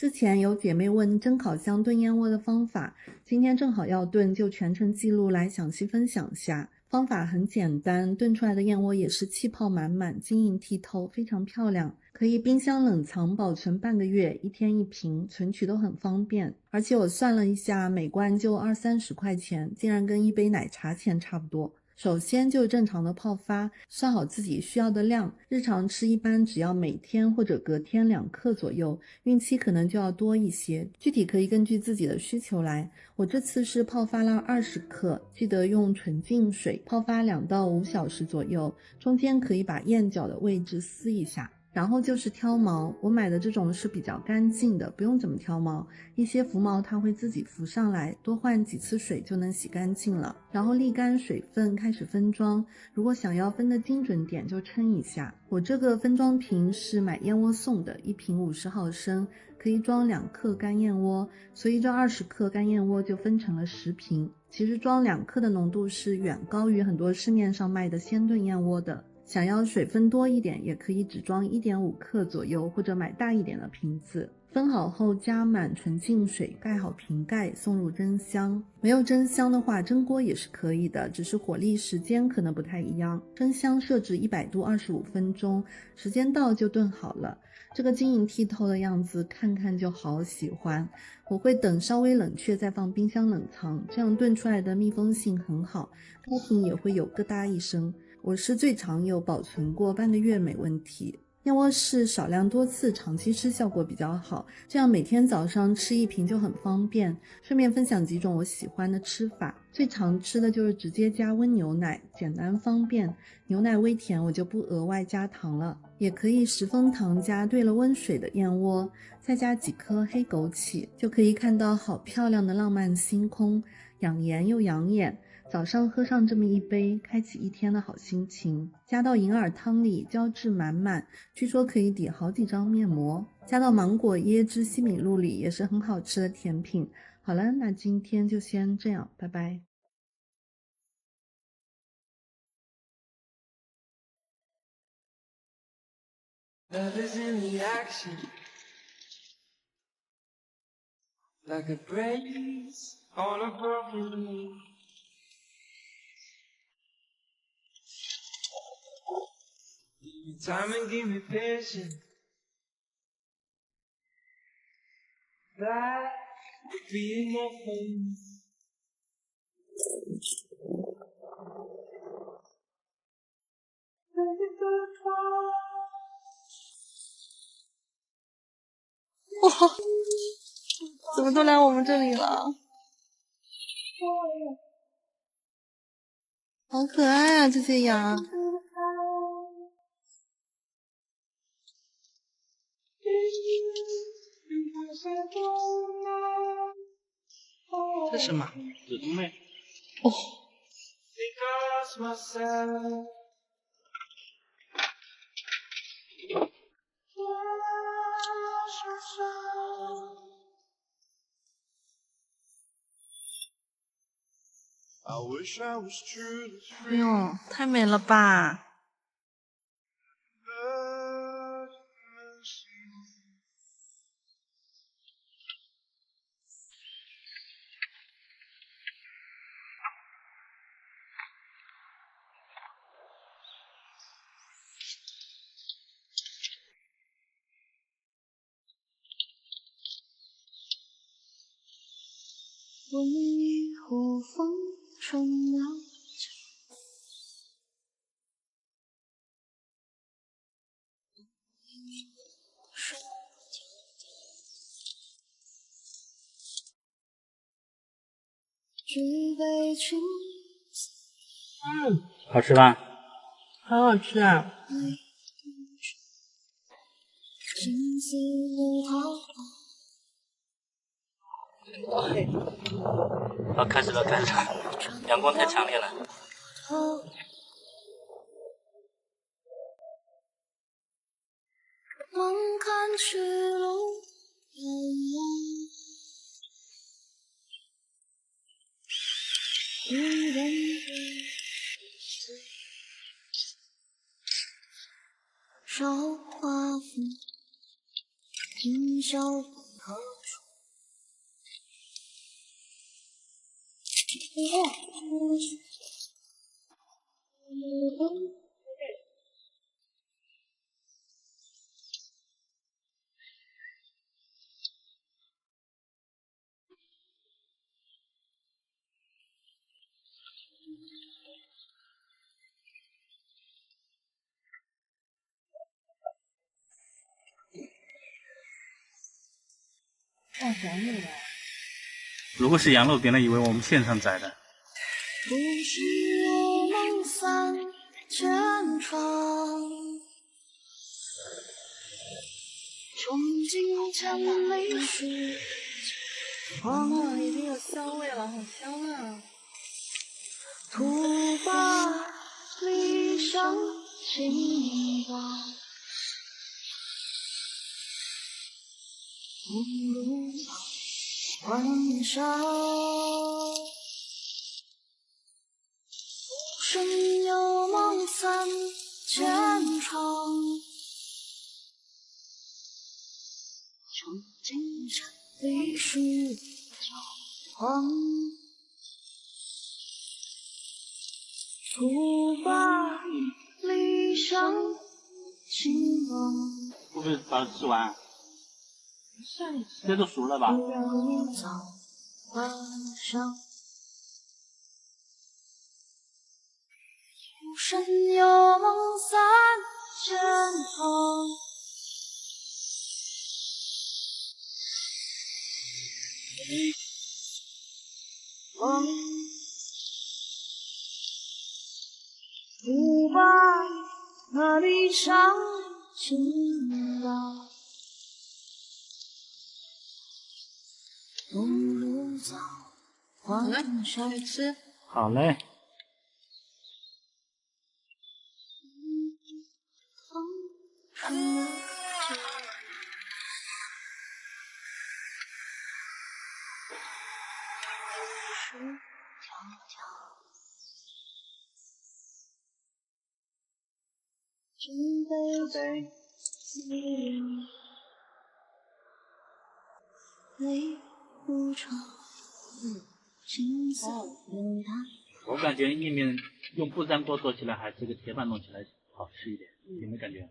之前有姐妹问蒸烤箱炖燕窝的方法，今天正好要炖，就全程记录来详细分享下。方法很简单，炖出来的燕窝也是气泡满满、晶莹剔透，非常漂亮。可以冰箱冷藏保存半个月，1天1瓶，存取都很方便。而且我算了一下，每罐就20-30块钱，竟然跟一杯奶茶钱差不多。首先就正常的泡发，算好自己需要的量，日常吃一般只要每天或者隔天2克左右，孕期可能就要多一些，具体可以根据自己的需求来。我这次是泡发了20克，记得用纯净水泡发2到5小时左右，中间可以把燕角的位置撕一下。然后就是挑毛，我买的这种是比较干净的，不用怎么挑毛，一些浮毛它会自己浮上来，多换几次水就能洗干净了。然后沥干水分开始分装，如果想要分的精准点就称一下。我这个分装瓶是买燕窝送的，一瓶50毫升，可以装2克干燕窝，所以这20克干燕窝就分成了10瓶。其实装2克的浓度是远高于很多市面上卖的鲜炖燕窝的。想要水分多一点，也可以只装1.5克左右，或者买大一点的瓶子。分好后加满纯净水，盖好瓶盖，送入蒸箱。没有蒸箱的话，蒸锅也是可以的，只是火力时间可能不太一样。蒸箱设置100度25分钟，时间到就炖好了。这个晶莹剔透的样子，看看就好喜欢。我会等稍微冷却再放冰箱冷藏，这样炖出来的密封性很好，开瓶也会有咯哒一声。我是最常有保存过半个月没问题。燕窝是少量多次，长期吃效果比较好，这样每天早上吃1瓶就很方便。顺便分享几种我喜欢的吃法，最常吃的就是直接加温牛奶，简单方便。牛奶微甜，我就不额外加糖了。也可以10分糖加兑了温水的燕窝，再加几颗黑枸杞，就可以看到好漂亮的浪漫星空，养颜又养眼。早上喝上这么一杯，开启一天的好心情。加到银耳汤里，胶质满满，据说可以抵好几张面膜。加到芒果椰汁西米露里，也是很好吃的甜品。好了，那今天就先这样，拜拜。Love is in the action, like a breeze on a broken wing. Give me time and give me patience. That would be enough for me. Let it go far. 哇，怎么都来我们这里了？好可爱啊，这些羊。这是什么？子宫妹。哦。Because myself. I wish I was truly 哎呦，太美了吧！ 温一壶风吹了好吃吧？好好吃啊！好，开始了，开始了，阳光太强烈了。望看去路遥望，一人韶华赋，今宵。如果是羊肉，别人以为我们现场宰的。不是我梦散前程，穷尽千里时光，已经有香味了，好香啊！徒把离殇轻望，梦如幻想。身有梦散前程，穷尽千里时光，徒把离殇轻望。会不会把它吃完？算一这都熟了吧？如早晚上，身有梦散前程，梦徒把那离殇轻望，梦如早晚上。去吃。好嘞。真悲泪无常，青色流淌。我感觉意面用不粘锅做起来还是这个铁板弄起来好吃一点，有没有感觉？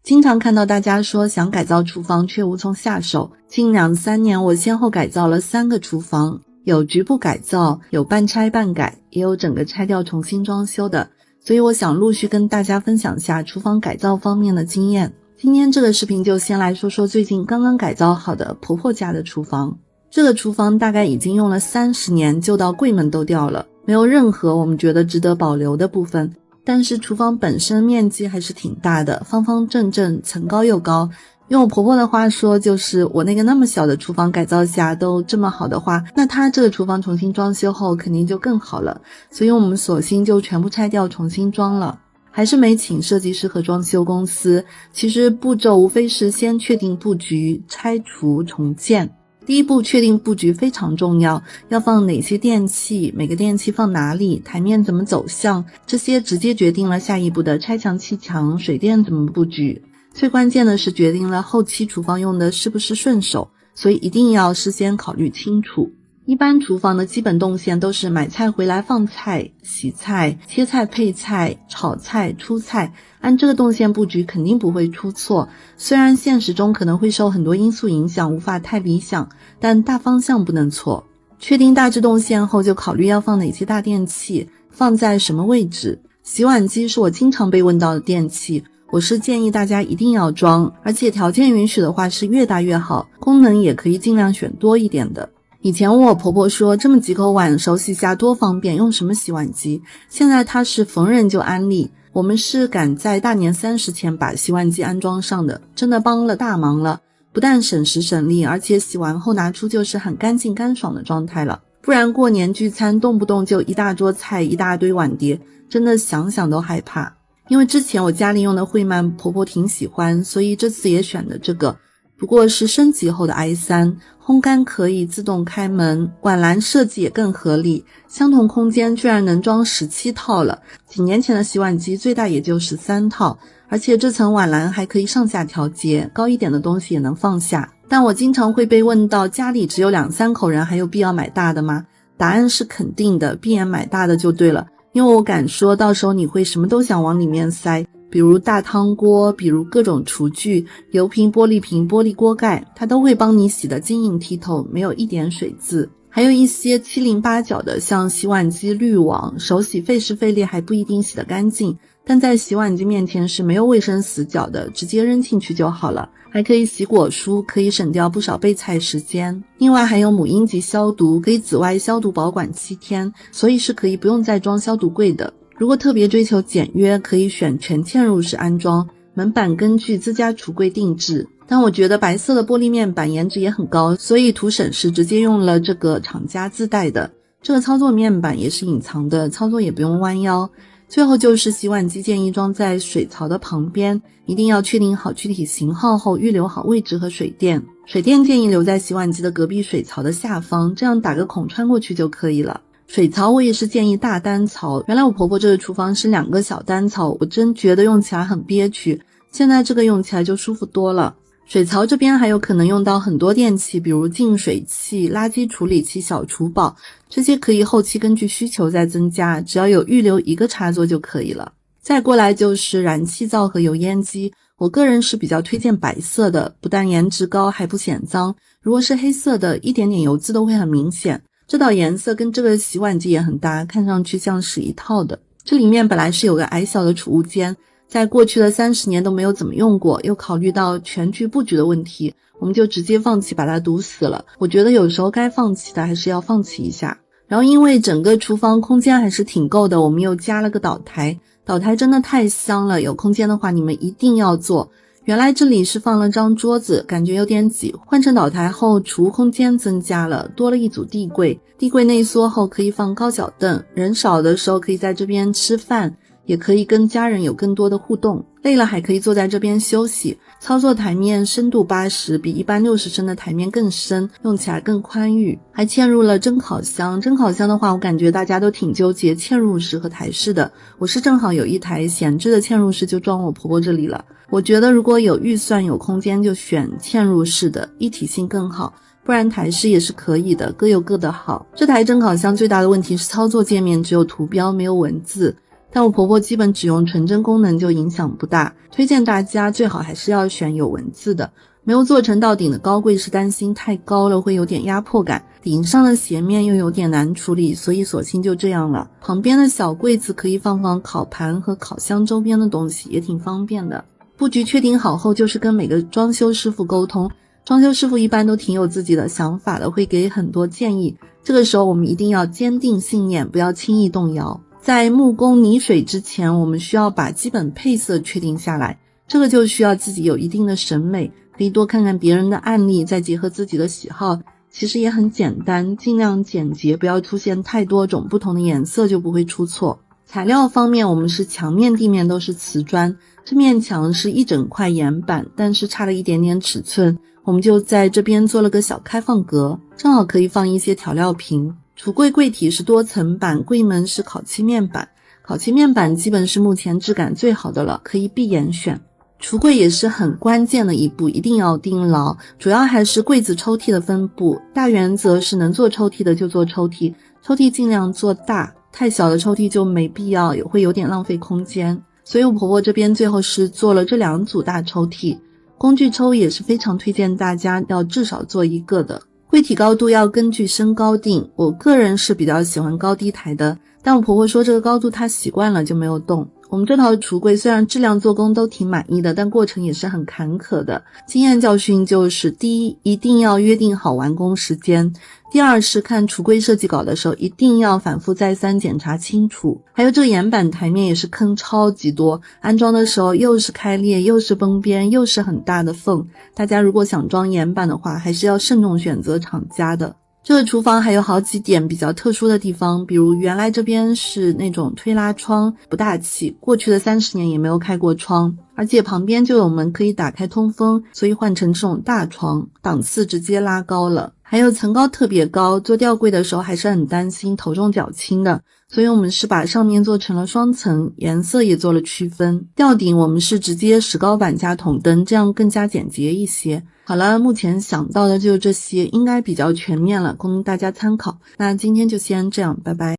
经常看到大家说想改造厨房却无从下手。近2-3年我先后改造了3个厨房，有局部改造，有半拆半改，也有整个拆掉重新装修的，所以我想陆续跟大家分享下厨房改造方面的经验。今天这个视频就先来说说最近刚刚改造好的婆婆家的厨房。这个厨房大概已经用了30年，旧到柜门都掉了，没有任何我们觉得值得保留的部分。但是厨房本身面积还是挺大的，方方正正，层高又高。用我婆婆的话说，就是我那个那么小的厨房改造下都这么好的话，那她这个厨房重新装修后肯定就更好了。所以我们索性就全部拆掉重新装了，还是没请设计师和装修公司。其实步骤无非是先确定布局，拆除重建。第一步确定布局非常重要，要放哪些电器，每个电器放哪里，台面怎么走向，这些直接决定了下一步的拆墙砌墙，水电怎么布局。最关键的是决定了后期厨房用的是不是顺手，所以一定要事先考虑清楚。一般厨房的基本动线都是买菜回来放菜、洗菜、切菜配菜、炒菜、出菜，按这个动线布局肯定不会出错。虽然现实中可能会受很多因素影响，无法太理想，但大方向不能错。确定大致动线后，就考虑要放哪些大电器，放在什么位置。洗碗机是我经常被问到的电器，我是建议大家一定要装，而且条件允许的话是越大越好，功能也可以尽量选多一点的。以前我婆婆说这么几口碗手洗下多方便，用什么洗碗机？现在她是逢人就安利。我们是赶在大年30前把洗碗机安装上的，真的帮了大忙了。不但省时省力，而且洗完后拿出就是很干净干爽的状态了。不然过年聚餐动不动就一大桌菜一大堆碗碟，真的想想都害怕。因为之前我家里用的惠曼婆婆挺喜欢，所以这次也选的这个。不过是升级后的 i3， 烘干可以自动开门，碗篮设计也更合理，相同空间居然能装17套了，几年前的洗碗机最大也就13套，而且这层碗篮还可以上下调节，高一点的东西也能放下。但我经常会被问到，家里只有2-3口人，还有必要买大的吗？答案是肯定的，闭眼买大的就对了，因为我敢说到时候你会什么都想往里面塞，比如大汤锅，比如各种厨具，油瓶、玻璃瓶、玻璃锅盖，它都会帮你洗得晶莹剔透，没有一点水渍。还有一些七零八角的，像洗碗机滤网，手洗费时费力还不一定洗得干净，但在洗碗机面前是没有卫生死角的，直接扔进去就好了。还可以洗果蔬，可以省掉不少备菜时间。另外还有母婴级消毒，可以紫外消毒保管7天，所以是可以不用再装消毒柜的。如果特别追求简约，可以选全嵌入式安装，门板根据自家橱柜定制。但我觉得白色的玻璃面板颜值也很高，所以图省事直接用了这个厂家自带的。这个操作面板也是隐藏的，操作也不用弯腰。最后就是洗碗机建议装在水槽的旁边，一定要确定好具体型号后预留好位置和水电。水电建议留在洗碗机的隔壁水槽的下方，这样打个孔穿过去就可以了。水槽我也是建议大单槽，原来我婆婆这个厨房是2个小单槽，我真觉得用起来很憋屈，现在这个用起来就舒服多了。水槽这边还有可能用到很多电器，比如净水器、垃圾处理器、小厨宝，这些可以后期根据需求再增加，只要有预留1个插座就可以了。再过来就是燃气灶和油烟机，我个人是比较推荐白色的，不但颜值高还不显脏，如果是黑色的，一点点油渍都会很明显。这道颜色跟这个洗碗机也很搭，看上去像是一套的。这里面本来是有个矮小的储物间，在过去的30年都没有怎么用过，又考虑到全局布局的问题，我们就直接放弃把它堵死了。我觉得有时候该放弃的还是要放弃一下。然后因为整个厨房空间还是挺够的，我们又加了个岛台，岛台真的太香了，有空间的话你们一定要做。原来这里是放了张桌子，感觉有点挤，换成岛台后储物空间增加了，多了一组地柜，地柜内缩后可以放高脚凳，人少的时候可以在这边吃饭，也可以跟家人有更多的互动，累了还可以坐在这边休息。操作台面深度80，比一般60升的台面更深，用起来更宽裕。还嵌入了蒸烤箱，蒸烤箱的话我感觉大家都挺纠结嵌入式和台式的，我是正好有一台闲置的嵌入式就装我婆婆这里了。我觉得如果有预算有空间就选嵌入式的，一体性更好，不然台式也是可以的，各有各的好。这台蒸烤箱最大的问题是操作界面只有图标没有文字，但我婆婆基本只用纯蒸功能就影响不大，推荐大家最好还是要选有文字的。没有做成到顶的高柜是担心太高了会有点压迫感，顶上的斜面又有点难处理，所以索性就这样了。旁边的小柜子可以放烤盘和烤箱周边的东西，也挺方便的。布局确定好后就是跟每个装修师傅沟通，装修师傅一般都挺有自己的想法的，会给很多建议，这个时候我们一定要坚定信念，不要轻易动摇。在木工泥水之前，我们需要把基本配色确定下来，这个就需要自己有一定的审美，可以多看看别人的案例，再结合自己的喜好，其实也很简单，尽量简洁，不要出现太多种不同的颜色，就不会出错。材料方面，我们是墙面地面都是瓷砖，这面墙是一整块岩板，但是差了一点点尺寸，我们就在这边做了个小开放格，正好可以放一些调料瓶。橱柜柜体是多层板，柜门是烤漆面板，烤漆面板基本是目前质感最好的了，可以闭眼选。橱柜也是很关键的一步，一定要盯牢，主要还是柜子抽屉的分布，大原则是能做抽屉的就做抽屉，抽屉尽量做大，太小的抽屉就没必要，也会有点浪费空间。所以我婆婆这边最后是做了这2组大抽屉。工具抽也是非常推荐大家要至少做1个的。柜体高度要根据身高定，我个人是比较喜欢高低台的，但我婆婆说这个高度她习惯了就没有动。我们这套橱柜虽然质量做工都挺满意的，但过程也是很坎坷的。经验教训就是：第一，一定要约定好完工时间；第二是看橱柜设计稿的时候一定要反复再三检查清楚。还有这个岩板台面也是坑超级多，安装的时候又是开裂又是崩边又是很大的缝，大家如果想装岩板的话还是要慎重选择厂家的。这个厨房还有好几点比较特殊的地方，比如原来这边是那种推拉窗，不大气，过去的30年也没有开过窗，而且旁边就有门可以打开通风，所以换成这种大窗，档次直接拉高了。还有层高特别高，做吊柜的时候还是很担心头重脚轻的，所以我们是把上面做成了双层，颜色也做了区分。吊顶我们是直接石膏板加筒灯，这样更加简洁一些。好了，目前想到的就这些，应该比较全面了，供大家参考。那今天就先这样，拜拜。